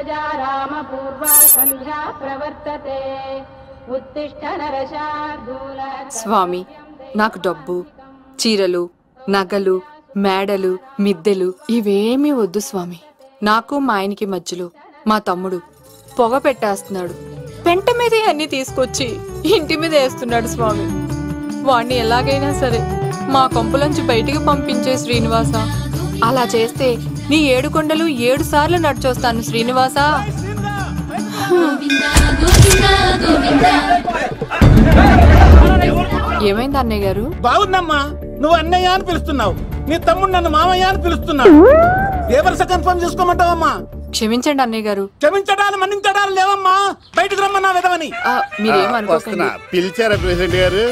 प्रजा रामपूर्वा संध्या प्रवर्तते उत्तिष्ठ नरशार्दूल। స్వామి, నాకు డబ్బు, చీరలు, నగలు, మేడలు, మిద్దెలు ఇవేమీ వద్దు స్వామి. నాకు మా ఆయనకి మధ్యలో మా తమ్ముడు పొగ పెట్టేస్తున్నాడు. పెంట మీద అన్ని తీసుకొచ్చి ఇంటి మీద వేస్తున్నాడు స్వామి. వాణ్ణి ఎలాగైనా సరే మా కొంపులోంచి బయటికి పంపించే శ్రీనివాస. అలా చేస్తే నీ 7 కొండలు 7 సార్లు నడిచొస్తాను శ్రీనివాస. ఏమైంది అన్నయ్య గారు? బాగుందమ్మా, నువ్వు అన్నయ్య అని పిలుస్తున్నావు, నీ తమ్ముడు నన్ను మామయ్య అని పిలుస్తున్నాడు. ఏ వరుస కన్ఫర్మ్ చేసుకోమంటావమ్మా? క్షమించండి అన్నయ్య గారు. క్షమించడాలు మన్నించడాలు లేవమ్మా, బయటకు రమ్మన్నా విధవని. మీరేమనుకోకండి. పిలిచారా ప్రెసిడెంట్ గారు?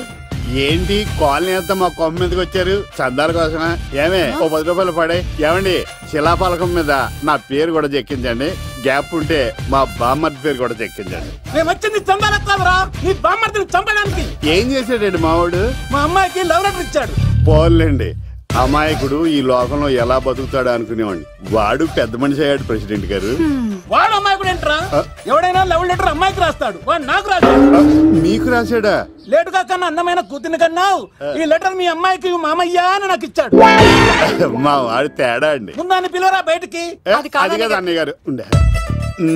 ఏంటి కాలనీ అంతా మా కొమ్మ మీదకి వచ్చారు? చందాల కోసమా? ఏమే ఓ 10 రూపాయలు పడే. ఏమండి, శిలాపాలకం మీద నా పేరు కూడా చెక్కించండి. గ్యాప్ ఉంటే మా బామ్మర్ది పేరు కూడా చెక్కించండి. మేము వచ్చింది చందాలకు కాదురా, నీ బామ్మర్దిని చంపడానికి. ఏం చేశాడండి మావాడు? మా అమ్మాయికి లవ్ లెటర్ ఇచ్చాడు. పోన్లేండి, అమాయకుడు ఈ లోకంలో ఎలా బతుకుతాడు అనుకునేవాడిని. వాడు పెద్ద మనిషి అయ్యాడు ప్రెసిడెంట్ గారు. వాడు అమ్మాయికుడు ఏంట్రా? ఎవడైనా లవ్ లెటర్ అమ్మాయికి రాస్తాడు, వాడు నాకు రాశాడు. మీకు రాశాడా? లేటుగా కన్నా అందమైన కూతుర్ని కన్నావు, ఈ లెటర్ మీ అమ్మాయికి మామయ్య అని నాకు ఇచ్చాడు. మా వాడు తేడా అండి. ముందాన్ని పిలవరా బయటికి. అది కదా అన్నయ్య గారు. ఉండే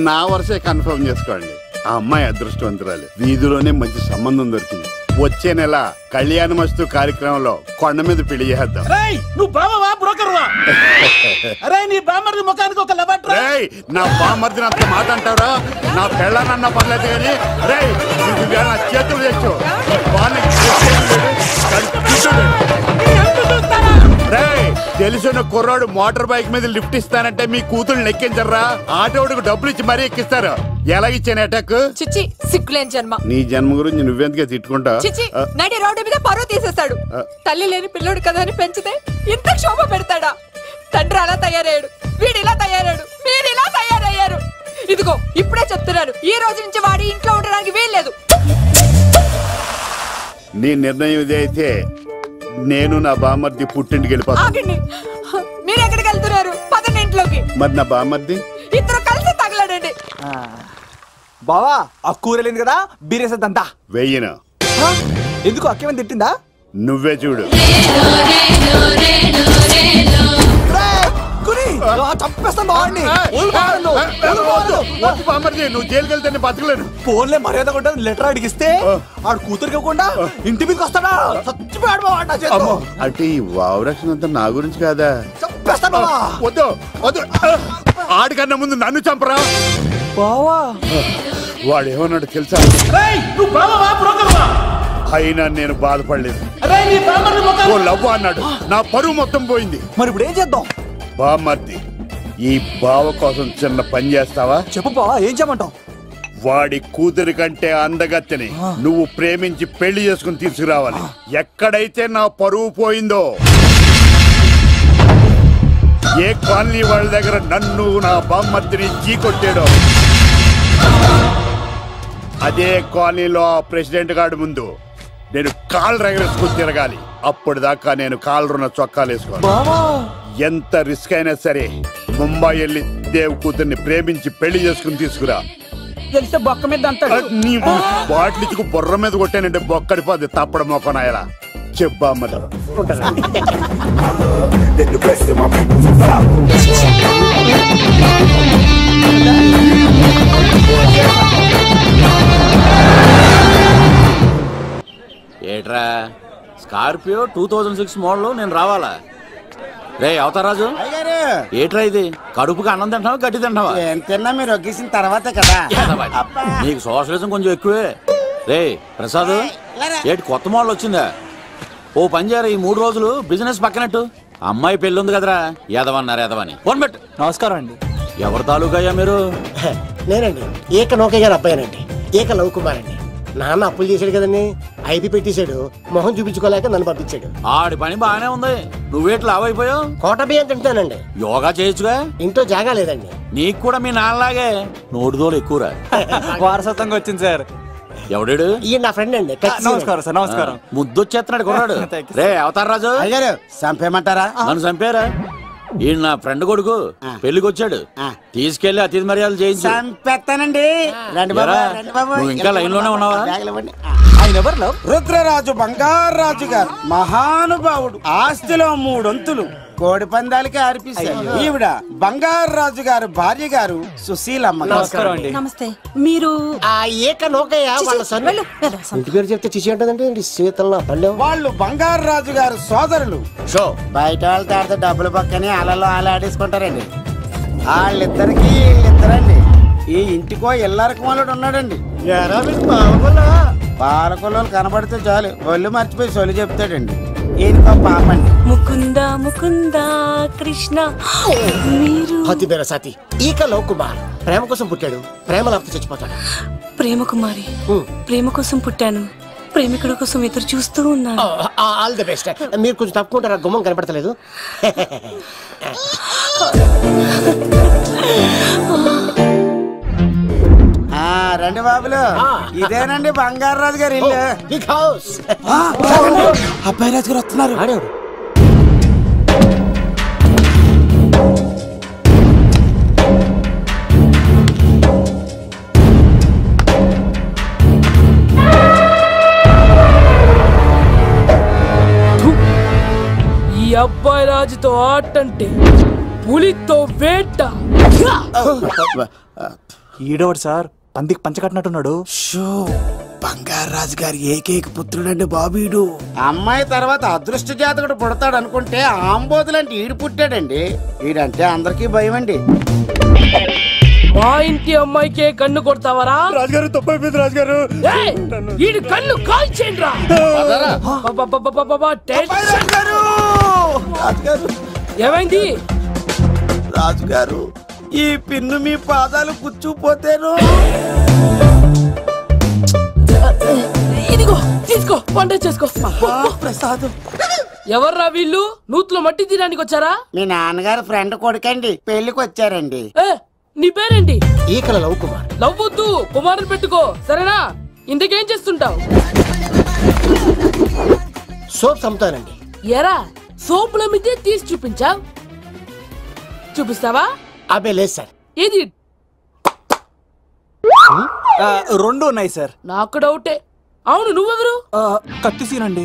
నా వరుసే కన్ఫర్మ్ చేసుకోండి. ఆ అమ్మాయి అదృష్టవంతురాలు, వీధిలోనే మంచి సంబంధం దొరికింది. వచ్చే నెల కళ్యాణ మస్తు కార్యక్రమంలో కొండ మీద పెళ్లి చేద్దాం. నువ్వు బావా బ్రోకర్వా? అరే నీ బామ్మర్ది ముఖానికి ఒక లెటర్. నా బామ్మర్దిని అంత మాట అంటారా? నా పెళ్ళనన్నా పర్లేదు కానీ నా చేతులు తెచ్చు. తెలిసిన కుర్రాడు మోటార్ బైక్ మీద లిఫ్ట్ ఇస్తానంటే మీ కూతురు ఎక్కించరా? ఆటోడికి డబ్బులు ఇచ్చి మరీ ఎక్కిస్తారు. ఎలాగిచ్చాను అటాక్? చిచ్చి, సిగ్గులేని జన్మ. నీ జన్మ గురించి నువ్వెందుకే తిట్టుకుంటా? చిచ్చి, నడి రోడ్డు మీద పరువు తీసేస్తాడు. తల్లి లేని పిల్లోడు కదా అని పెంచితే ఇంత క్షోభ పెడతాడా? తండ్రి అలా తయారయ్యాడు, వీడు ఇలా తయారయ్యాడు, మీరు ఇలా తయారయ్యారు. ఇదిగో ఇప్పుడే చెప్తున్నాను, ఈ రోజు నుంచి వాడి ఇంట్లో ఉండడానికి వీల్లేదు. నీ నిర్ణయం ఇదే అయితే నేను నా బామ్మర్ది పుట్టింటికి వెళ్ళిపోతాను. మీరు ఎక్కడికి వెళ్తున్నారు? పదండి ఇంట్లోకి. మరి నా బామ్మర్ది? ఇద్దరు కలిసి తగలడండి. బావా, ఆ కూరలేదు కదా, బీరేసేద్దంతా. వెయ్యను. ఎందుకు అక్కేమని తిట్టిందా? నువ్వే చూడు. నువ్వు జైలుకి వెళ్తే బతకలేను. ఫోన్లే మర్యాద కూడా లెటర్ అడిగిస్తే ఆడు కూతురికి ఇవ్వకుండా ఇంటి మీదకి వస్తాడా? చచ్చిపోయాడు. అంటే ఈ వావరక్షణ అంతా నా గురించి కాదా? చంపేస్తాను. వద్దు వద్దు, ఆడికన్నా ముందు నన్ను చంపరా. బావా, వాడేమన్నాడు తెలుసా? అయినా నేను బాధపడలేదు. ఓ లవ్ అన్నాడు, నా పరువు మొత్తం పోయింది. మరి ఇప్పుడు ఏం చేద్దాం? బామ్మర్ది, ఈ బావ కోసం చిన్న పని చేస్తావా? చెప్పు బావా, ఏం చేయమంటావు? వాడి కూతురి కంటే అందగత్తెని నువ్వు ప్రేమించి పెళ్లి చేసుకుని తీసుకురావాలి. ఎక్కడైతే నా పరువు పోయిందో, ఏ కాలనీ వాళ్ళ దగ్గర నన్ను నా బామ్మర్దిని చీకొట్టాడో, అదే కాలనీలో ఆ ప్రెసిడెంట్ గారి ముందు నేను కాళ్ళు రగరేసుకుని తిరగాలి. అప్పటిదాకా నేను కాళ్ళరున్న చొక్కాలు వేసుకోవాలి. ఎంత రిస్క్ అయినా సరే ముంబై వెళ్ళి దేవ్ కూతుర్ని ప్రేమించి పెళ్లి చేసుకుని తీసుకురా. తెలిస్తే బొక్క మీద బాటిలిచ్చుకు బొర్ర మీద కొట్టానంటే బొక్కడిపోద్ది. తప్పడ మొక్కనాయలా చెప్పా మరి. ఏట్రా స్కార్పియో 2006 మోడల్, నేను రావాలా? రే అవతారాజు, ఏట్రా ఇది? కడుపుకి అన్నం తింటావా గడ్డి తింటావా? తిన్నా మీరు ఒగ్గేసిన తర్వాతే కదా. నీకు సోషలిజం కొంచెం ఎక్కువే. రే ప్రసాద్, ఏటి కొత్త మోడల్ వచ్చిందా? ఓ పని చేయరా, ఈ 3 రోజులు బిజినెస్ పక్కనట్టు. అమ్మాయి పెళ్ళి ఉంది కదరా, ఎదవన్నారు ఎదవని. ఫోన్ పెట్టు. నమస్కారం అండి. ఎవరి తాలూకా అయ్యా మీరు? నేనండి, ఏక నౌకయ్య గారు అబ్బాయినండి, ఏక లవ్ కుమార్ అండి. నాన్న అప్పులు చేశాడు కదండి, 5 పెట్టేశాడు. మొహం చూపించుకోలేక నన్ను పంపించాడు. ఆడి పని బాగానే ఉంది, నువ్వేట్లు లావైపోయావు? కోట బియ్యం తింటానండి. యోగా చేయొచ్చుగా? ఇంట్లో జాగా లేదండి. నీకు కూడా మీ నాన్నలాగే నోటిదోలు ఎక్కువరా. వారసత్వంగా వచ్చింది సార్. ఎవడాడు? ఈయన నా ఫ్రెండ్ అండి. నమస్కారం సార్. నమస్కారం. ముద్దొచ్చేస్తున్నాడు కొన్నాడు. రే అవతార్ రాజు, చంపేయమంటారా? నన్ను చంపారా? ఈయన నా ఫ్రెండ్ కొడుకు పెళ్లికి వచ్చాడు, తీసుకెళ్లి అతిథి మర్యాదలు చేయించు. చంపేస్తానండి. రండి బాబు, రండి బాబు. నువ్వు ఇంకా లైన్ లోనే ఉన్నావా? ఆయన ఎవరు? రుద్రరాజు బంగారాజు గారు, మహానుభావుడు. ఆస్తిలో 3 వంతులు కోడి పందాలకి అర్పిస్తారు. ఈవిడ బంగారాజు గారు భార్య గారు సుశీలమ్మ. నమస్తే. మీరు ఏక నౌకయ్య వాళ్ళ సన్. ఇంటి పేరు చెప్తే చిచి అంటదంటే శీతల పల్లె. వాళ్ళు బంగారాజు గారు సోదరులు. షో బయట వాళ్ళతో ఆడితే డబ్బులు పక్కనే అలలో ఆడేసుకుంటారండి. వాళ్ళిద్దరికి వీళ్ళిద్దరండి. ఈ ఇంటికో ఇల్లరకమాలుడు ఉన్నాడండి. పాలకొల్లు కనబడితే చాలు ఒళ్ళు మర్చిపోయి సొలి చెప్తాడండి. ఈయనకో పాపండి. ముకుంద ముకుంద కృష్ణ. మీరు హతి బేర సాతి ఈక లవ్ కుమార్. ప్రేమ కోసం పుట్టాడు, ప్రేమ లేకపోతే చచ్చిపోతాడు. ప్రేమ కుమారి. ప్రేమ కోసం పుట్టాను, ప్రేమికుడు కోసం ఎదురు చూస్తూ ఉన్నాను. All the best. మీరు కొంచెం తప్పుకుంటారా? గుమ్మం కనపడతలేదు. రండి బాబులు, ఇదేనండి బంగారాజు గారి ఇల్లు. Big house. అబ్బాయి రాజు గారు వస్తున్నారు. ఆడేవాడు ఈ అబ్బాయి రాజుతో ఆటంటే పులితో వేట. ఈడోడు సార్, పందికి పంచకట్టినట్టున్నాడు. బంగారాజు గారి ఏకైక పుత్రుడండి బాబీడు. అమ్మాయి తర్వాత అదృష్ట జాతకుడు పుడతాడు అనుకుంటే ఆంబోతులంటే ఈడు పుట్టాడండి. ఈడంటే అందరికీ భయం అండి. మా ఇంటి అమ్మాయికే కన్ను కొడతావరా? రాజుగారు తప్పైపోయింది రాజుగారు. ఈడు కన్ను కాల్చేయండి రా. ఏమైంది రాజుగారు? ఈ పిన్ను మీ పాదాలు కూర్చుపోతేను. ఇదిగో తీసుకో, వంట చేసుకో. ప్రసాదం. ఎవర్రా వీళ్ళు? నూతులో మట్టి తీయడానికి వచ్చారా? మీ నాన్నగారు ఫ్రెండ్ కొడుకండి, పెళ్లికి వచ్చారండి. నీ పేరేంటి? ఈకల లవ్ కుమార్. లవ్ వద్దు, కుమారుని పెట్టుకో, సరేనా? ఇంతకేం చేస్తుంటావు? సోప్స్ అమ్ముతానండి. ఎరా సోపుల మీద తీసి చూపించావు? చూపిస్తావా? అబ్బే లేదు సార్. ఏది? 2 ఉన్నాయి సార్. నాకు డౌటే. అవును, నువ్వెవరు? కత్తి సీనండి.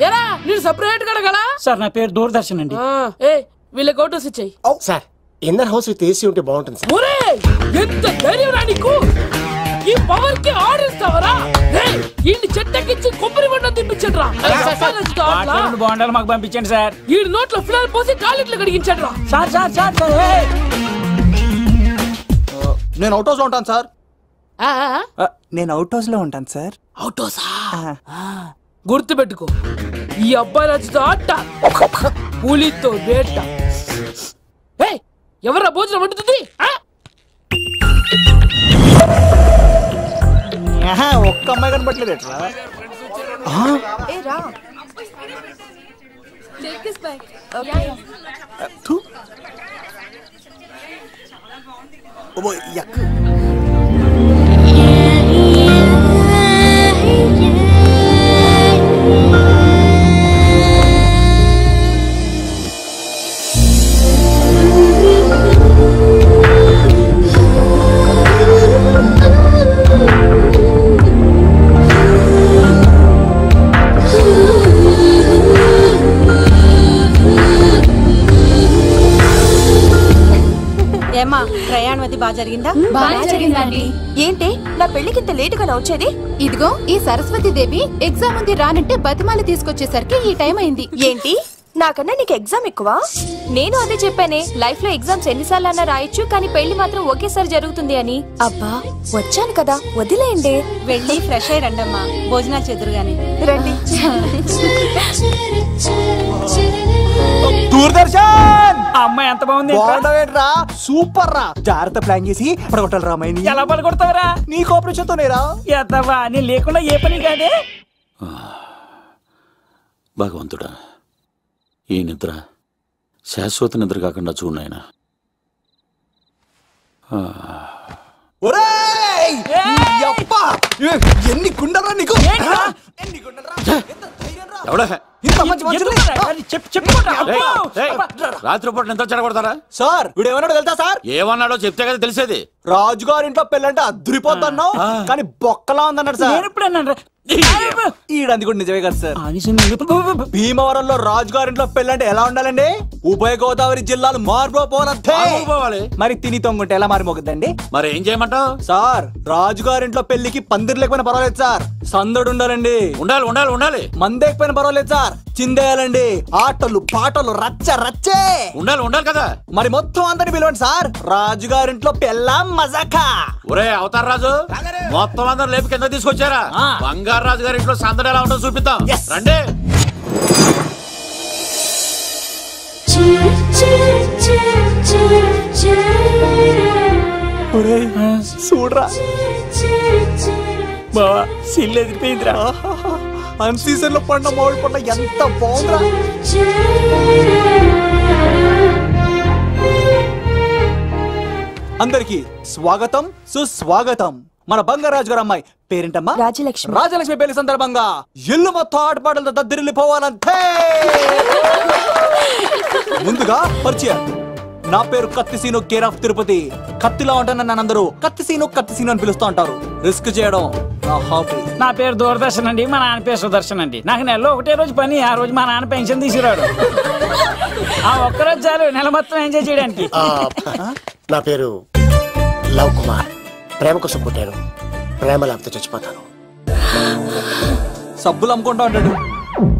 ఎరా నేను సపరేట్ కడగలా? సార్ నా పేరు దూరదర్శన్ అండి. వీళ్ళ ఫోటోస్ ఇచ్చాయి. Sir inner house with AC ఉంటే బాగుంటుంది సార్. ఒరే ఎంత ధైర్యం రా నీకు! ఈ పవర్ కి ఆడిస్తావరా? ఈ చెట్టకిచ్చి కొబ్బరి బండ తిప్పించండి రా. బాండాలు మాకు పంపించండి సార్. ఈ నోట్లో ఫినాల్ పోసి కాలిట్లు కడిగించండి రా. సార్ సార్ సార్ సార్ నేను అవుట్ హౌస్ లో ఉంటాను సార్. నేను అవుట్ హౌస్ లో ఉంటాను సార్. అవుట్ హౌసా? గుర్తు పెట్టుకో, ఈ అబ్బాయి రాజుతో ఆట, పులితో వేట. ఎవరా భోజనం వండుతుంది? ఒక్క అమ్మాయి కనబట్లేదు ఎట్లా? ఏమా ప్రయాణం అది బాగా జరిగిందా? బాగా జరిగిందండి. ఏంటి నా పెళ్లికి ఇంత లేటుగా వచ్చేది? ఇదిగో ఈ సరస్వతి దేవి ఎగ్జామ్ ఉంది రానంటే బతిమాలి తీసుకొచ్చేసరికి ఈ టైం అయింది. ఏంటి నాకన్నా నీకు ఎగ్జామ్ ఎక్కువ? నేను అదే చెప్పానే, లైఫ్ లో ఎగ్జామ్స్ ఎన్నిసార్లు అన్నా రాయొచ్చు, కానీ పెళ్లి మాత్రం ఒకేసారి జరుగుతుంది అని. అబ్బా వచ్చాను కదా వదిలేయండి. వెళ్ళి ఫ్రెష్ అయ్యి రండమ్మా, భోజనాలు చెదురుగాని రండి. దూరదర్శన్ అమ్మాయి ఎంత బాగుంది. బాగుండవేట్రా? సూపర్ రా. జాగ్రత్త ప్లాన్ చేసి పడగొట్టాలి రామాయని. ఎలా పడగొడతావరా? నీ కోఆపరేషన్ తోనేరా. ఎత్తవా నేను లేకుండా ఏ పని కాదే. భగవంతుడా, ఈ నిద్ర శాశ్వత నిద్ర కాకుండా చూడాయన. ఎన్ని గుండెలరా నీకు? ఎవడా రాత్రిపూట ఎంత చెడగొడతారా సార్ వీడు ఏమన్నాడు తెలుసా సార్? ఏమన్నాడో చెప్తే కదా తెలిసేది. రాజుగారి ఇంట్లో పెళ్ళంటే అద్దరిపోతున్నావు కానీ బొక్కలా ఉందన్నాడు సార్. ఈడంది కూడా నిజమే కదా సార్. భీమవరంలో రాజుగారింట్లో పెళ్ళంటే ఎలా ఉండాలండి? ఉభయ గోదావరి జిల్లాలు మారిపోవాలి. మరి తిని తొంగుంటే ఎలా మారిపోతుందండి? మరి ఏం చేయమంటావు సార్? రాజుగారింట్లో పెళ్లికి పందిరి లేకపోయినా పర్వాలేదు సార్, సందడు ఉండాలండి. ఉండాలి ఉండాలి ఉండాలి. మందేకపోయినా పర్వాలేదు సార్, చిందేయాలండి. ఆటలు పాటలు రచ్చ రచ్చే ఉండాలి ఉండాలి కదా. మరి మొత్తం అందరిని పిలవండి సార్, రాజుగారింట్లో పెళ్ళాం మజాకా. ఒరే అవతార్ రాజు, మొత్తం అందరు లేపు కింద తీసుకొచ్చారా? బంగారు రాజు గారి ఇంట్లో సందడి ఎలా ఉంటుందో చూపిద్దాం రండి. చూడరా బావా, సిల్లు ఎదిరిపోయిందిరా. అన్ సీజన్ లో పడిన మామిడి పంట ఎంత బాగుందిరా. అందరికి స్వాగతం సుస్వాగతం. మన బంగారాజు గారు అమ్మాయి పేరేంటమ్మా? రాజలక్ష్మి. రాజలక్ష్మి పెళ్లి సందర్భంగా ఇల్లు మొత్తం ఆటపాటలతో దద్దరిల్లిపోవాలంటే ముందుగా పరిచయం. నా పేరు కత్తిసీను, కేర్ ఆఫ్ తిరుపతి. కత్తిలా ఉంటాను నన్ను అందరూ కత్తిసీను కత్తిసీను అని పిలుస్తూ ఉంటారు. రిస్క్ చేయడం నా హాబీ. నా పేరు దూరదర్శన్ అండి, మా నాన్న పేరు సుదర్శన్ అండి. నాకు నెలలో ఒకటే రోజు పని, ఆ రోజు మా నాన్న పెన్షన్ తీసుకురాడు. ఆ ఒక్కరోజు చాలు నెల మొత్తం ఎంజాయ్ చేయడానికి. నా పేరు లవ్ కుమార్. ప్రేమ కోసం పుట్టాను, ప్రేమ లేకపోతే చచ్చిపోతాను. సబ్బులు అమ్ముకుంటా ఉంటాడు.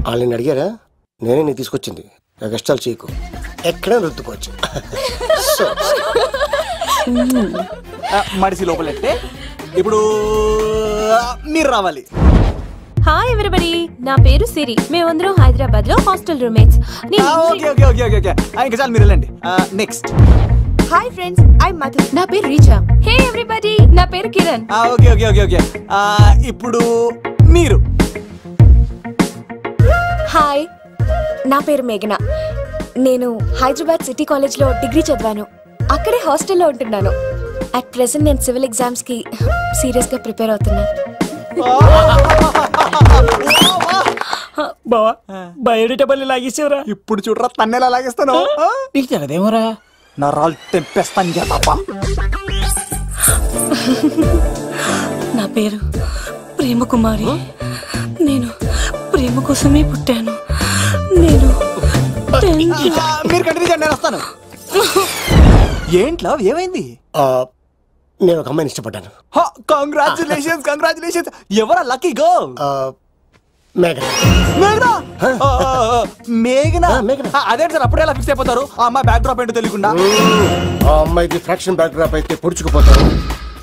వాళ్ళని అడిగారా? నేనే నీకు తీసుకొచ్చింది. కష్టాలు చేయకు, ఎక్కడ రుద్దుకోవచ్చు. మడిసి లోపలెట్టే ఇప్పుడు మీరు రావాలి. హాయ్ ఎవ్రీబడి, నా పేరు సిరి. మేమందరం హైదరాబాద్ లో హాస్టల్ రూమ్మేట్స్. ఇంకా చాలు, మీరు వెళ్ళండి. Next. Hi friends, I Madhu. నా పేరు రీచా. హే ఎవ్రీబడి, నా పేరు Kiran. Okay okay okay okay. ఇప్పుడు మీరు. హాయ్, నా పేరు మేఘన. నేను హైదరాబాద్ సిటీ కాలేజ్ లో డిగ్రీ చదివాను. అక్కడే హాస్టల్లో ఉంటున్నాను. అట్ ప్రెసెంట్ నేను సివిల్ ఎగ్జామ్స్ కి సీరియస్ గా ప్రిపేర్ అవుతున్నా. బావా, బయోడేటా బల్లి లాగేసేవరా? ఇప్పుడు చూడరా తన్నెలా లాగేస్తాను. నీకు తెగదేమోరా? నా రాళ్ళు తెంపేస్తాను తప్ప. నా పేరు ప్రేమ కుమారి. నేను ప్రేమ కోసమే పుట్టాను. నేను మీరు కంటిన్యూ చేయండి, నేను వస్తాను. ఏంట్లో ఏమైంది? నేను ఒక అమ్మాయిని ఇష్టపడ్డాను. Congratulations congratulations. ఎవరా లక్కీ గర్ల్? మేఘన. మేఘన మేఘన అదేంటి సార్, అప్పుడే ఎలా ఫిక్స్ అయిపోతారు? ఆ అమ్మాయి బ్యాక్ డ్రాప్ ఏంటో తెలియకుండా. ఆ అమ్మాయికి ఫ్రాక్షన్ బ్యాక్ డ్రాప్ అయితే పొడుచుకుపోతాను,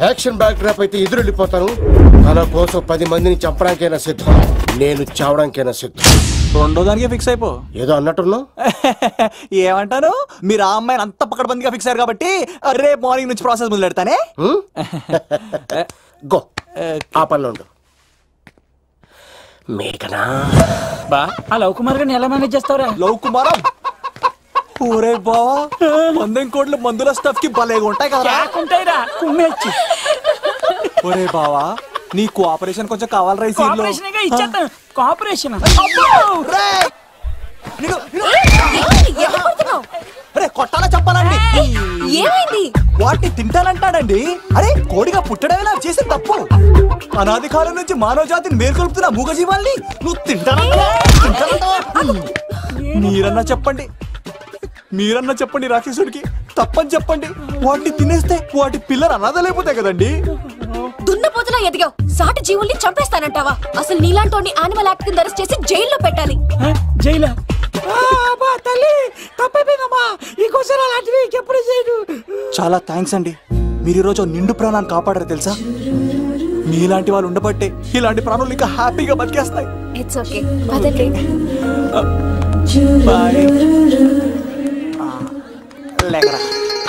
యాక్షన్ బ్యాక్ డ్రాప్ అయితే ఎదురు వెళ్ళిపోతాను. తన కోసం 10 మందిని చంపడానికైనా సిద్ధం, నేను చావడానికైనా సిద్ధం. రెండో దానికే ఫిక్స్ అయిపో. ఏదో అన్నట్టున్నావు. ఏమంటాను? మీరు ఆ అమ్మాయిని అంత పక్కడబందిగా ఫిక్స్ అయ్యారు కాబట్టి రేపు మార్నింగ్ నుంచి ప్రాసెస్ మొదలు పెడతానే. గో, ఆ పనిలో ఉండు. మేఘనా బా, ఆ లవ్ కుమార్ గారిని ఎలా మేనేజ్ చేస్తావురా? లవ్ కుమారా? ఊరే బావా, 100 కోట్ల మందుల స్టఫ్ కి భలేగా ఉంటాయి కదా. ఉంటాయిరా, కుమ్మేచ్చి. ఒరే బావా, నీ కోఆపరేషన్ కొంచెం కావాలి. రైస్ ఇచ్చేస్తాను. కోఆపరేషన్ కొట్టాలా చెప్పాలండి? ఏమైంది? వాటిని తింటానంటాడండి. అరే, కోడిగా పుట్టడమేలా చేసే తప్పు. అనాది కాలం నుంచి మానవ జాతిని మేల్కొల్పుతున్న మూగజీవాల్ని నువ్వు తింటానంటా? మీరన్నా చెప్పండి, మీరన్నా చెప్పండి రాక్షసుడికి. తప్పని చెప్పండి. వాటిని తినేస్తే వాటి పిల్లలు అనాథలైపోతాయి కదండి. దున్నపోతులా ఎదిగావు, సాటి జీవుల్ని చంపేస్తానంటావా? అసలు నీలాంటి యానిమల్ యాక్ట్ కింద అరెస్ట్ చేసి జైల్లో పెట్టాలి. జైలా? తల్లి తప్పైపోయిందమ్మా, ఇంకోసారి అలాంటివి ఎప్పుడు చేయడు. చాలా థ్యాంక్స్ అండి, మీరు ఈరోజు నిండు ప్రాణాన్ని కాపాడారు తెలుసా. మీలాంటి వాళ్ళు ఉండబట్టే ఇలాంటి ప్రాణులు ఇంకా హ్యాపీగా బతికేస్తాయి. ఇట్స్ ఓకే, పదండి.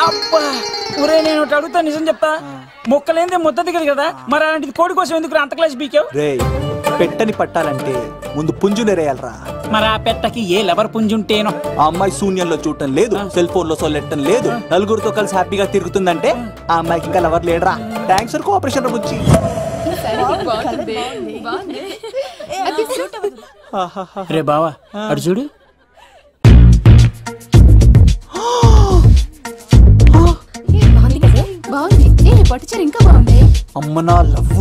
అబ్బా, ఊరే నేను అడుగుతా, నిజం చెప్తా. మొక్కలేందే ముద్ద దిగదు కదా, మరి అలాంటిది కోడి కోసం ఎందుకు అంత క్లాస్ బీకావు? రే, పెట్టని పట్టాలంటే ముందు పుంజు నెరేయాలరా. మరి ఆ పెట్టకి ఏ లవర్ పుంజుంటేనో. ఆ అమ్మాయి శూన్యంలో చూడటం లేదు, సెల్ ఫోన్ లో సొల్లెట్టడం లేదు, నలుగురితో కలిసి హ్యాపీగా తిరుగుతుందంటే ఆ అమ్మాయికి ఇంకా లవర్ లేడరా. Thanks for cooperation. రే బావా అటు చూడు. బాగుంది. పట్టుచారు ఇంకా బాగుంది. అమ్మ నా లవ్.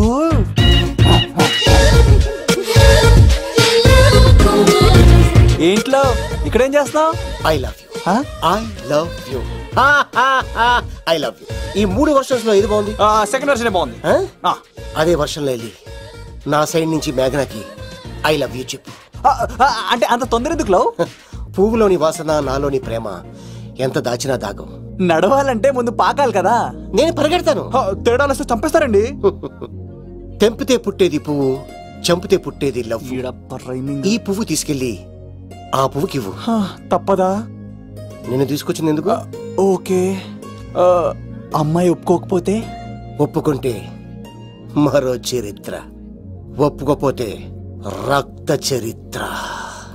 ఏంట్లో ఇక్కడేం చేస్తున్నావు? I love you. I love you. I love you. ఈ 3 వర్షన్స్ లో ఏది బాగుంది? సెకండ్ వర్షన్ బాగుంది. అదే వర్షంలో వెళ్ళి నా సైడ్ నుంచి మేఘనాకి ఐ లవ్ యూ చెప్పు. అంటే అంత తొందర ఎందుకు లవ్? పువ్వులోని వాసన నాలోని ప్రేమ ఎంత దాచినా దాగం. నడవాలంటే ముందు పాకాలి కదా. నేను పరిగెడతాను. తేడాలు వస్తే చంపేస్తారండి. తెంపితే పుట్టేది పువ్వు, చంపితే పుట్టేది లవ్. ఈ పువ్వు తీసుకెళ్ళి ఆ పువ్వుకి ఇవ్వు. తప్పదా? నేను తీసుకొచ్చింది ఎందుకు? ఓకే. అమ్మాయి ఒప్పుకోకపోతే? ఒప్పుకుంటే మరో చరిత్ర, ఒప్పుకోపోతే రక్త చరిత్ర.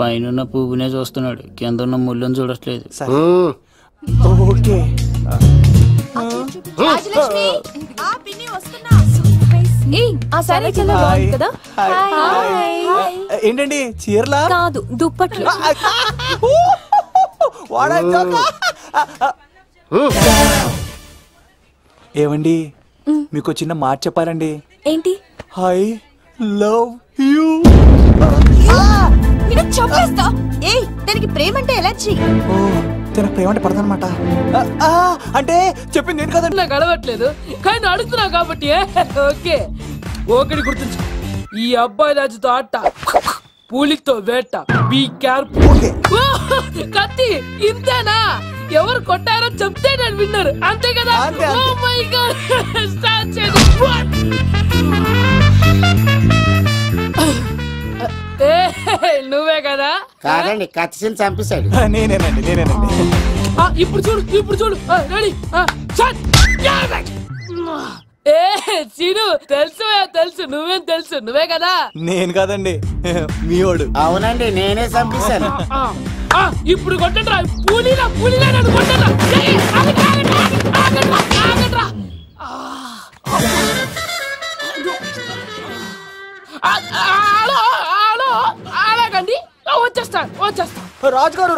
పైన పువ్వునే చూస్తున్నాడు, కింద ఉన్న ముళ్ళని చూడట్లేదు. ఓకే. ఏంటండి చీరలా? కాదు, దుప్పట్లు. ఏమండి, మీకు చిన్న మాట చెప్పాలండి. ఏంటి? I love you. చంపేస్తా. ఏయ్, దానికి ప్రేమ అంటే ఎలర్జీ. తన ప్రేమ అంటే పడదనమాట. అంటే చెప్పింది నేను కదండి. నాకు అలవట్లేదు కానీ అడుగుతున్నా కాబట్టి. ఓకే, ఒకటి గుర్తుంచు, ఈ అబ్బాయి రాజుతో ఆట, పూలితో వేట. Be careful. కత్తి ఇంతేనా? ఎవరు కొట్టారో చెప్తే నేను విన్నారు, అంతే కదా? ఓ మై గాడ్, స్టార్ట్ చేయండి. నువ్వే కదా? కాదండి, కత్తిని చంపేశాడు. నేనేనండి. ఇప్పుడు చూడు. రెడీ. తెలుసు నువ్వేం తెలుసు, నువ్వే కదా? నేను కాదండి, మీవాడు. అవునండి, నేనే చంపేశాను. ఇప్పుడు కొట్టండిరా, పూలీలా నన్ను కొట్టండిరా. అలాగండి, వచ్చేస్తా. రాజుగారు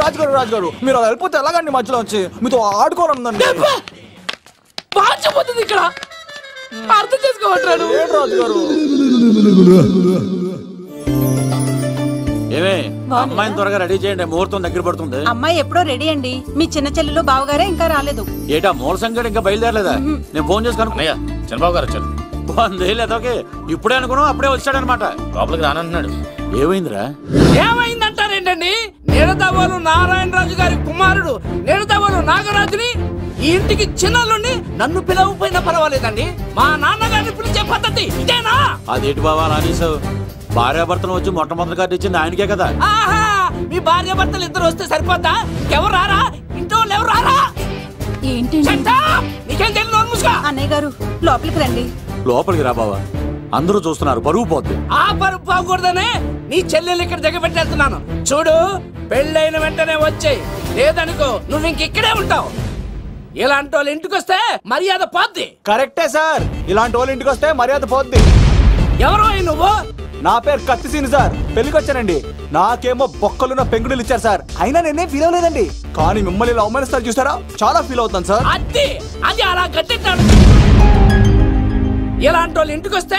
మీరు అలా వెళ్ళిపోతే ఎలాగండి? మధ్యలో వచ్చి మీతో ఆడుకోవాలండి. బాగుపోతుంది ఇక్కడ, అర్థం చేసుకోవట్లేదు. రాజుగారు ఏమే, అమ్మాయిని త్వరగా రెడీ చేయండి, ముహూర్తం దగ్గర పడుతుంది. అమ్మాయి ఎప్పుడో రెడీ అండి. మీ చిన్న చెల్లెలు బావగారే ఇంకా రాలేదు. ఏటా మూల సంగతి ఇంకా బయలుదేరలేదా? నేను ఫోన్ చేసి కనుక్కున్నా. చంద్రబాబు గారు వచ్చారు. లేదోకే, ఇప్పుడే అనుకున్నావు, అప్పుడే వచ్చాడనమాట. లోపలికి రానంటున్నాడు. ఏమైందిరా? ఏమైందంటారేంటండి? నిడదవోలు నారాయణరాజు గారి కుమారుడు నిడదవోలు నాగరాజుని ఈ ఇంటికి చిన్నల్లుండి నన్ను పిలవకపోయినా పర్వాలేదండి. మా నాన్నగారిని పిలిచే పద్ధతి ఇదేనా? అదేంటి బాబా అలా అనేసావు? భార్యాభర్తలు వచ్చి మొట్టమొదటి కార్డు ఇచ్చింది ఆయనకే కదా. ఆహా, మీ భార్యాభర్తలు ఇద్దరు వస్తే సరిపోతా? ఇంకెవరు రారా? ఇంట్లో ఎవరు రారా? ఏంటి నీకేం తెలియదు? అన్నయ్య గారు లోపలికి రండి. లోపలికి రా బావా, అందరూ చూస్తున్నారు, పరువు పోద్ది. ఆ పరువు పోకూడదనే నీ చెల్లెలు ఇక్కడ దిగబెట్టేస్తున్నాను. చూడు, పెళ్ళైన వెంటనే వచ్చాయి, లేదనుకో నువ్వు ఇంకెక్కడే ఉంటావు. ఇలాంటి వాళ్ళు ఇంటికి వస్తే మర్యాద పోద్ది. కరెక్టే సార్, ఇలాంటి వాళ్ళు ఇంటికి వస్తే మర్యాద పోద్ది. ఎవరు నువ్వు? నా పేరు కత్తిసీని సార్, పెళ్లికి వచ్చానండి. నాకేమో బొక్కలున్న పెంగుడులు ఇచ్చారు సార్, అయినా నేనేం ఫీల్ అవ్వలేదండి. కానీ మిమ్మల్ని ఇలా అవమానిస్తారు చూసారా, చాలా ఫీల్ అవుతాను సార్. అది అలా గట్టిట్టాడు. ఇలాంటి వాళ్ళు ఇంటికి వస్తే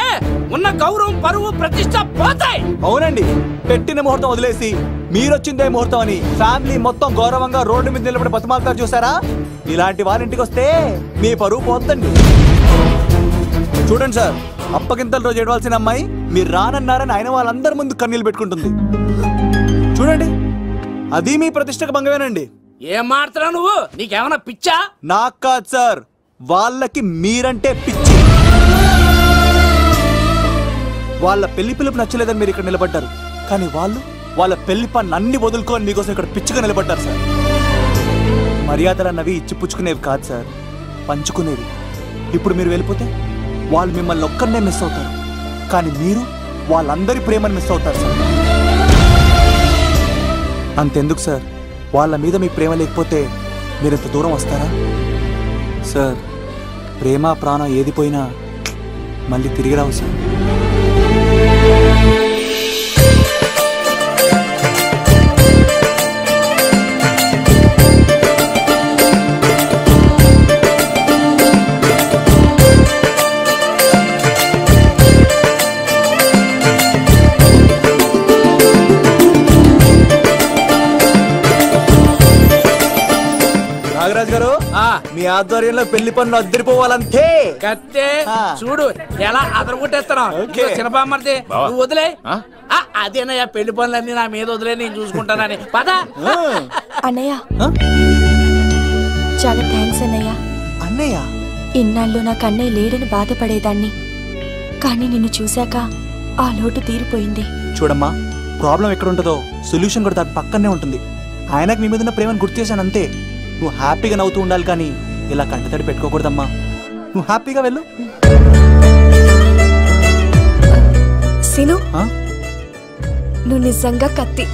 ఉన్న గౌరవం, పరువు, ప్రతిష్ట పోతాయి. అవునండి, పెట్టిన ముహూర్తం వదిలేసి మీరొచ్చిందే ముహూర్తం అని ఫ్యామిలీ మొత్తం గౌరవంగా రోడ్డు మీద నిలబడి బతిమాలుతారు చూసారా. ఇలాంటి వాళ్ళ ఇంటికి వస్తే మీ పరువు పోతండి. చూడండి సార్, అప్పగింతల రోజు ఏడవాల్సిన అమ్మాయి మీరు రానన్నారని ఆయన వాళ్ళందరి ముందు కన్నీళ్ళు పెట్టుకుంటుంది. చూడండి, అది మీ ప్రతిష్టకు భంగమేనండి. ఏం మాట్లాడుతున్నావు నువ్వు? నీకేమన్నా పిచ్చా? నాకు కాదు సార్, వాళ్ళకి మీరంటే పిచ్చి. వాళ్ళ పెళ్లి పిలుపు నచ్చలేదని మీరు ఇక్కడ నిలబడ్డారు, కానీ వాళ్ళు వాళ్ళ పెళ్లి పని అన్ని వదులుకొని మీకోసం ఇక్కడ పిచ్చిగా నిలబడ్డారు సార్. మర్యాదలు అన్నవి ఇచ్చిపుచ్చుకునేవి కాదు సార్, పంచుకునేవి. ఇప్పుడు మీరు వెళ్ళిపోతే వాళ్ళు మిమ్మల్ని ఒక్కరినే మిస్ అవుతారు, కానీ మీరు వాళ్ళందరి ప్రేమను మిస్ అవుతారు సార్. అంతెందుకు సార్, వాళ్ళ మీద మీ ప్రేమ లేకపోతే మీరు ఇంత దూరం వస్తారా సార్? ప్రేమ ప్రాణం ఏది పోయినా మళ్ళీ తిరిగి రావు సార్. ఆధ్వర్యంలో పెళ్లి పనులు అద్దరిపోవాలంతే. కత్తే చూడు ఎలా అదరగొట్టేస్తున్నావు. చిన్నబామ్మర్ది నువ్వు వదిలే. అదేనయ్యా పెళ్లి పనులన్నీ నా మీద వదిలే, నేను చూసుకుంటానని. పద అన్నయ్య. చాలా థ్యాంక్స్ అన్నయ్య. అన్నయ్య ఇన్నాళ్ళు నాకు అన్నయ్య లేడని బాధపడేదాన్ని, కానీ నిన్ను చూశాక ఆ లోటు తీరిపోయింది. చూడమ్మా, ప్రాబ్లం ఎక్కడ ఉంటుందో సొల్యూషన్ కూడా దాని పక్కనే ఉంటుంది. ఆయనకు మీ మీద ఉన్న ప్రేమను గుర్తు చేశాను అంతే. నువ్వు హ్యాపీగా నవ్వుతూ ఉండాలి, కానీ ఇలా కంటతడి పెట్టుకోకూడదమ్మా. నువ్వు హ్యాపీగా వెళ్ళు. సీను, నువ్వు నిజంగా కత్తి.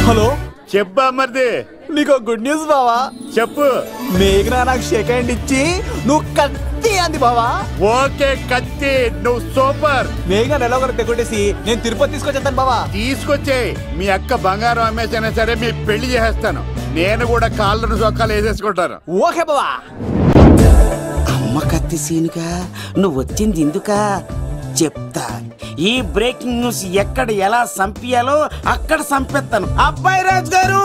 హలో, చెప్పా మరిది. నీకు గుడ్ న్యూస్ బావా. చెప్పు. మేఘనా నాకు షేక్ హ్యాండ్ ఇచ్చి నువ్వు కత్తి అంది బావా. ఓకే కత్తి, నువ్వు సూపర్. మేఘనా ఎలా ఒకటి తెగొట్టేసి నేను తిరుపతి తీసుకొచ్చేస్తాను బావా. తీసుకొచ్చే మీ అక్క బంగారం అమ్మేసైనా సరే మీ పెళ్లి చేసేస్తాను. నేను కూడా కాళ్ళను చొక్కాలు వేసేసుకుంటాను. ఓకే బావా. అమ్మ కత్తి సీనుగా నువ్వు వచ్చింది ఎందుకా చెప్తా. ఈ బ్రేకింగ్ న్యూస్ ఎక్కడ ఎలా సంపియాలో అక్కడ సంపెత్తాను. అబ్బాయి రాజు గారు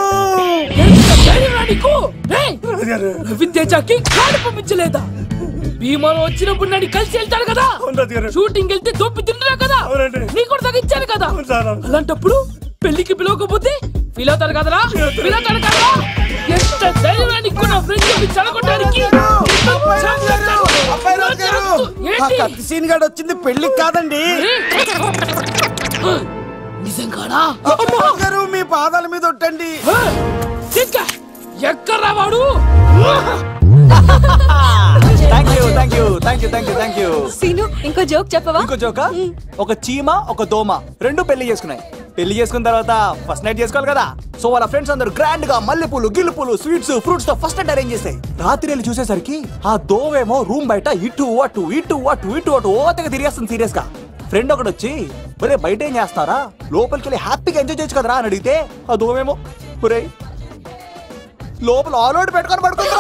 పంపించలేదా? భీమాలో వచ్చినప్పుడు నన్ను కలిసి వెళ్తాడు కదా, షూటింగ్ వెళ్తే దొప్పి తింటున్నా కదా, నీ కూడా తగ్గించాను కదా. అలాంటప్పుడు పెళ్లికి పిలవకపోతే ఫీల్ అవుతాడు కదరా, ఫీల్ అవుతాడు కదా. ఎంత ధైర్యాన్ని నా ఫ్రెండ్ చదవడానికి కత్తి సీన్ గాడు వచ్చింది పెళ్లికి కాదండి. నిజంగానా? గారు మీ పాదాల మీద ఒట్టండి. ఎక్కడ్రా వాడు? సీను, ఇంకో జోక్ చెప్పవా? ఇంకో జోకా? ఒక చీమ ఒక దోమ రెండు పెళ్లి చేసుకున్నాయి. పెళ్లి చేసుకున్న తర్వాత ఫస్ట్ నైట్ చేసుకోవాలి కదా. సో వాళ్ళ ఫ్రెండ్స్ అందరూ గ్రాండ్ గా మల్లెపూలు గిల్లుపూలు స్వీట్స్ ఫ్రూట్స్ తో ఫస్ట్ నైట్ అరేంజ్ చేసాయి. రాత్రి వెళ్ళి చూసేసరికి ఆ దోవేమో రూమ్ బయట ఇటు అటు ఇటు అటు ఇటు అటు ఓతగా తిరిగేస్తుంది సీరియస్ గా. ఫ్రెండ్ ఒకటి వచ్చి ఒరే బయట ఏం చేస్తారా, లోపలికి వెళ్ళి హ్యాపీగా ఎంజాయ్ చేయొచ్చు కదరా అని అడిగితే ఆ దోవేమో ఒరే లోపల ఆల్ అవుట్ పెట్టుకొని పడుకుంటా.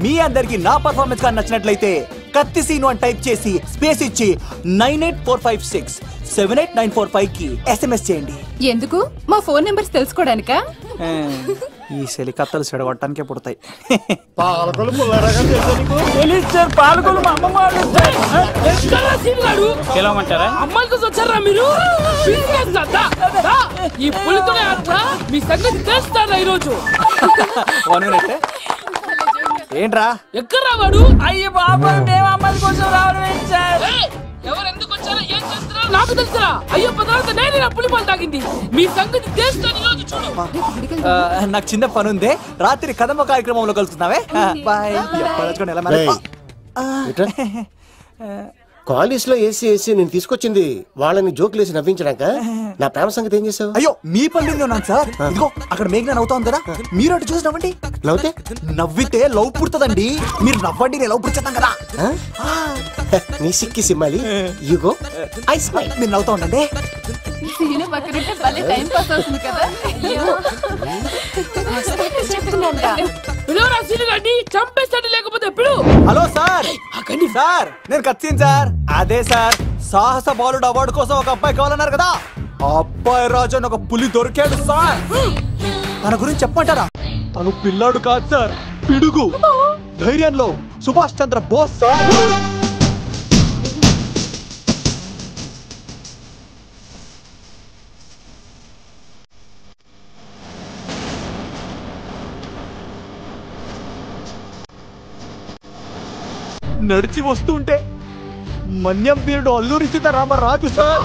మీ అందరికి నా పర్ఫార్మెన్స్ గా నచ్చినట్లయితే కత్తి సీను అని టైప్ చేసి స్పేస్ ఇచ్చి 9845678945 కి SMS చేయండి. ఎందుకు? మా ఫోన్ నెంబర్స్ తెలుసుకోవడానికా? ఈ సెలికత్తలు చెడగొట్టడానికే పుడతాయి. పాలకొలు మా అమ్మమ్మ పిలవమంటారా? అమ్మాయి కోసం వచ్చారా మీరు? ఈ పులితోనే అట్లా మీ సంగతి తెలుస్తారా ఈరోజు? ఏంట్రా ఎక్కడ రావాడు? అయ్యో బాబా, మేము అమ్మాయి కోసం రావడం ఏంటి సార్? ఎవరు ఎందుకు వచ్చారో ఏం చేస్తున్నారో నాకు తెలుసా? అయ్యో పదార్థ నేనే నా పులిపాలు తాగింది. మీ సంగతి తెలుస్తాను ఈరోజు. చూడు, నాకు చిన్న పని ఉంది, రాత్రి కదమ్మ కార్యక్రమంలో కలుస్తున్నావే. బాయ్. కాలేజ్ లో ఏసీ నేను తీసుకొచ్చింది వాళ్ళని జోకులేసి నవ్వించడాక. నా ప్రేమ సంగతి ఏం చేసావు? అయ్యో మీ పని ఉన్నాను సార్. ఇదిగో అక్కడ మేఘన నవ్వుతా ఉంది కదా, మీరు అటు చూసి నవ్వండి. నవ్వుతే నవ్వితే లవ్ పుడుతుందండి. మీరు నవ్వండి, నేను లవ్ పుడిచేస్తాం కదా. నీ సిక్కి సిమ్మాలి యుగో ఐ స్మైల్. మీరు నవ్వుతా ఉండండి. చంపేస్తాడు లేకపోతే ఎప్పుడు? Hello sir. సార్ నేను కత్తిన్ సార్. అదే సార్, సాహస బాలుడు అవార్డు కోసం ఒక అబ్బాయి కావాలన్నారు కదా. ఆ అబ్బాయి రాజు అని ఒక పులి దొరికాడు సార్. తన గురించి చెప్పమంటారా? తను పిల్లాడు కాదు సార్, పిడుగు. ధైర్యంలో సుభాష్ చంద్ర బోస్ సార్. నడిచి వస్తుంటే మన్యం వీరుడు అల్లూరి సీతారామరాజు సార్.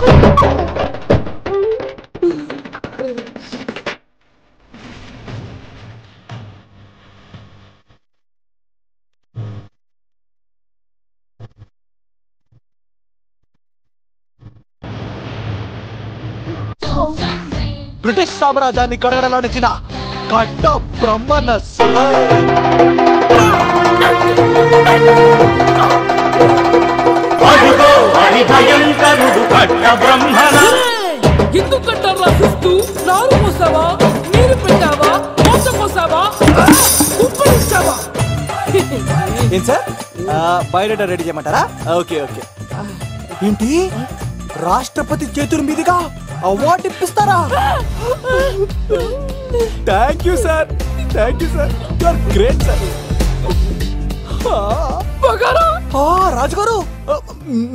బ్రిటిష్ సామ్రాజ్యాన్ని కడగడలాడించిన కట్ట బ్రహ్మణ సార్. ఎందుకంటారు రాసిస్తూ నారు పోసావా, నీరు పెట్టావా, మోస పోసావా, ఉప్పరించావా? ఏం సార్ బయోడేటా రెడీ చేయమంటారా? Okay okay. ఏంటి రాష్ట్రపతి చేతుల మీదుగా అవార్డు ఇప్పిస్తారా? Thank you sir, thank you sir, you are great sir. రాజుగారు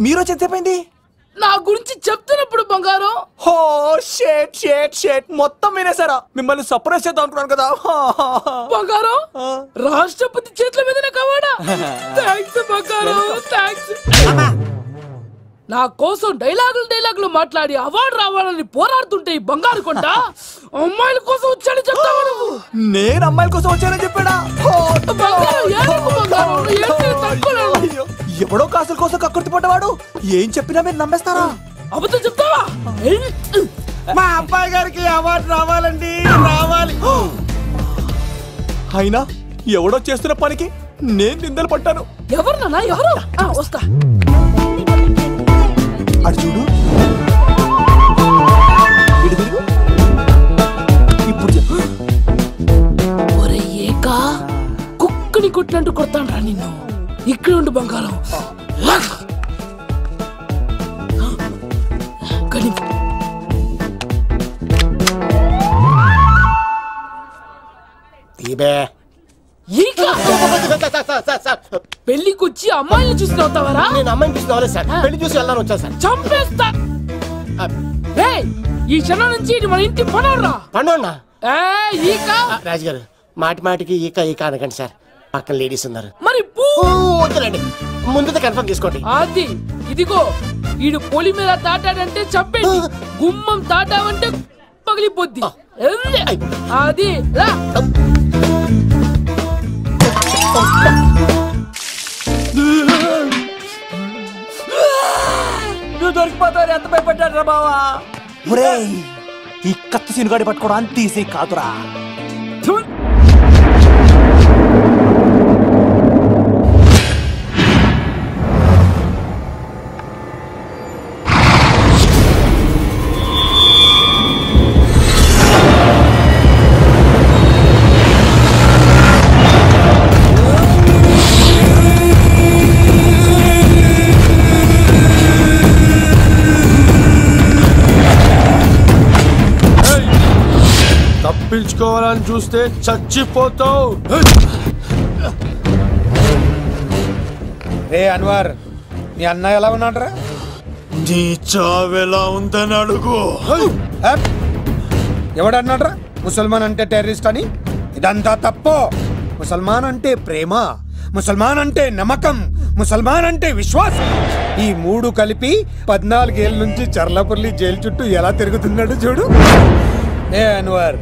మీరు చెప్పింది నా గురించి చెప్తున్నప్పుడు బంగారం. హో షేట్ షేట్ షేట్ మొత్తం వినేసారా? మిమ్మల్ని సర్ప్రైజ్ చేద్దాం అనుకున్నాను కదా. బంగారం రాష్ట్రపతి చేతుల మీదనే కావాడా? థ్యాంక్స్ బంగారం, థ్యాంక్స్. నా కోసం డైలాగులు మాట్లాడి అవార్డు రావాలని పోరాడుతుంటే ఈ బంగారు కొండ అమ్మాయిల కోసం వచ్చాడని చెప్తావా నువ్వు? నేను అమ్మాయిల కోసం వచ్చానని చెప్పాడా? ఎవడో కాసుల కోసం కక్కుర్తి పడ్డవాడు ఏం చెప్పినా మీరు నమ్మేస్తారా? అబద్ధం చెప్తావా? మా అబ్బాయి గారికి అవార్డు రావాలండి, రావాలి. అయినా ఎవడో చేస్తున్న పనికి నేను నిందలు పట్టాను. ఎవరు నాన్న ఎవరు? వస్తా. అడు చూడు, ఇప్పుడు చెప్పు. ఒరే ఏకా కుక్కని కొట్టినట్టు కొడతాను రా నిన్ను. ఇక్కడ ఉండు బంగారం. పెళ్లికొచ్చి అమ్మాయిని చూసి నవ్వుతావరా? నేను అమ్మాయిని చూసి నవ్వలేదు సార్, పెళ్లి చూసి వెళ్ళాలని వచ్చా సార్. చంపేస్తా. ఈ క్షణం నుంచి ఇది మన ఇంటి పనోడ్రా. పండున్నా రాజుగారు మాటి మాటికి ఈక ఈక అనకండి సార్, పక్కన లేడీస్ ఉన్నారు. మరి వద్దులండి, ముందు కన్ఫర్మ్ చేసుకోండి. అది ఇదిగో ఈడు పొలి మీద తాటాడంటే చంపేది, గుమ్మం తాటావంటే పగిలిపోద్ది. అది రా. నువ్వు దొరికిపోతావు, ఎంత భయపడ్డాడు రా బావా. ఈ కత్తి సీనుగాడి పట్టుకోవడం అంత ఈజీ కాదురా. తప్పించుకోవాలని చూస్తే చచ్చిపోతావు. రే అన్వర్, నీ అన్న ఎలా ఉన్నాడ్రా? నీ చావెలా ఉందని అడుగు. ఎవడన్నాడ్రా ముసల్మాన్ అంటే టెర్రరిస్ట్ అని? ఇదంతా తప్పు. ముసల్మాన్ అంటే ప్రేమ, ముసల్మాన్ అంటే నమ్మకం, ముసల్మాన్ అంటే విశ్వాసం. ఈ మూడు కలిపి 14 ఏళ్ళ నుంచి చర్లపల్లి జైలు చుట్టూ ఎలా తిరుగుతున్నాడు చూడు. ఏ అన్వర్,